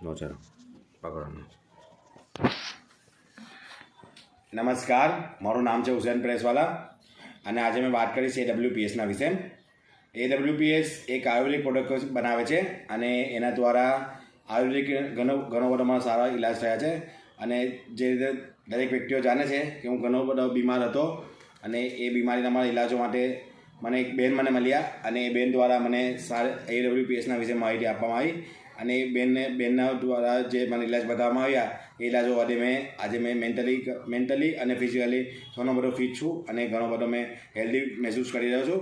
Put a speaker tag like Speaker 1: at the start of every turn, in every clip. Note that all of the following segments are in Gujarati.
Speaker 1: નો ચાલો પકડવાનું. નમસ્કાર, મારું નામ છે હુસૈન પ્રેસવાલા અને આજે મેં વાત કરીશ AWPSના વિશે. AWPS એક આયુર્વેદિક પ્રોડક્ટ બનાવે છે અને એના દ્વારા આયુર્વેદિક ઘણો બધો મારા સારા ઇલાજ થયા છે. અને જે રીતે દરેક વ્યક્તિઓ જાણે છે કે હું ઘણો બધો બીમાર હતો અને એ બીમારીના મારા ઇલાજો માટે મને એક બેન મને મળ્યા અને એ બેન દ્વારા મને AWPSના વિશે માહિતી આપવામાં આવી અને એ બેનના દ્વારા જે મને ઇલાજ બતાવવામાં આવ્યા એ ઇલાજો વડે આજે મેં મેન્ટલી અને ફિઝિકલી ઘણો બધો ફિટ છું અને ઘણો બધો મેં હેલ્ધી મહેસૂસ કરી રહ્યો છું.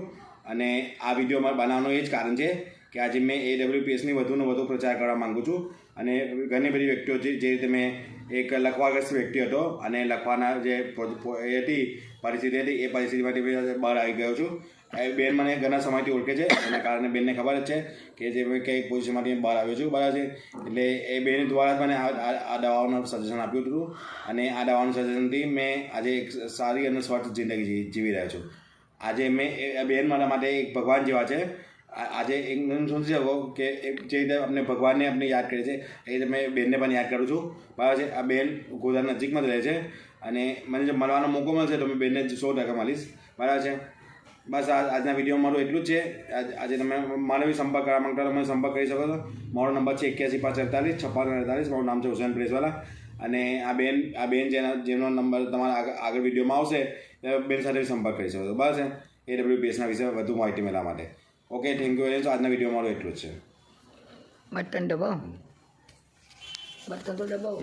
Speaker 1: અને આ વિડીયો મારે બનાવવાનું એ જ કારણ છે કે આજે મેં AWPSની વધુને વધુ પ્રચાર કરવા માગું છું. અને ઘણી બધી વ્યક્તિઓ જે રીતે મેં એક લખવાગ્રસ્ત વ્યક્તિ હતો અને લખવાના જે એ હતી પરિસ્થિતિ હતી એ પરિસ્થિતિમાંથી બહાર આવી ગયો છું. એ બેન મને ઘણા સમયથી ઓળખે છે એના કારણે બેનને ખબર જ છે કે જે મેં કઈ પોઝિશનમાંથી બહાર આવ્યો છું, બરાબર છે. એટલે એ બેન દ્વારા જ મને આ દવાઓનું સજેશન આપ્યું હતું અને આ દવાનું સજેશનથી મેં આજે એક સારી અને સ્વસ્થ જિંદગી જીવી રહ્યો છું. આજે મેં બેન મારા માટે એક ભગવાન જેવા છે. આજે એક સમજી શકો કે જે રીતે આપણે ભગવાનને આપણે યાદ કરીએ છીએ એ રીતે મેં બેનને પણ યાદ કરું છું, બરાબર છે. આ બેન ગોધરા નજીકમાં જ રહે છે અને મને જો મળવાનો મોકો મળશે તો મેં બેનને 100% મળીશ, બરાબર છે. બસ આજના વિડીયો મારું એટલું જ છે. આજે તમે મારો બી સંપર્ક કરવા માંગતા તો તમે સંપર્ક કરી શકો છો. મારો નંબર છે 81 548 56 48. મારું નામ છે હુસૈન પ્રેસવાલા અને આ બેન જેનો નંબર તમારા આગળ વિડીયોમાં આવશે એ બેન સાથે સંપર્ક કરી શકો છો, બરાબર છે. AWPSના વિશે વધુ માહિતી મેળવવા માટે. Okay, thank you very much. આજના વિડીયો મારું એટલું જ છે.
Speaker 2: બટન દબાવો, બટન તો દબાવો.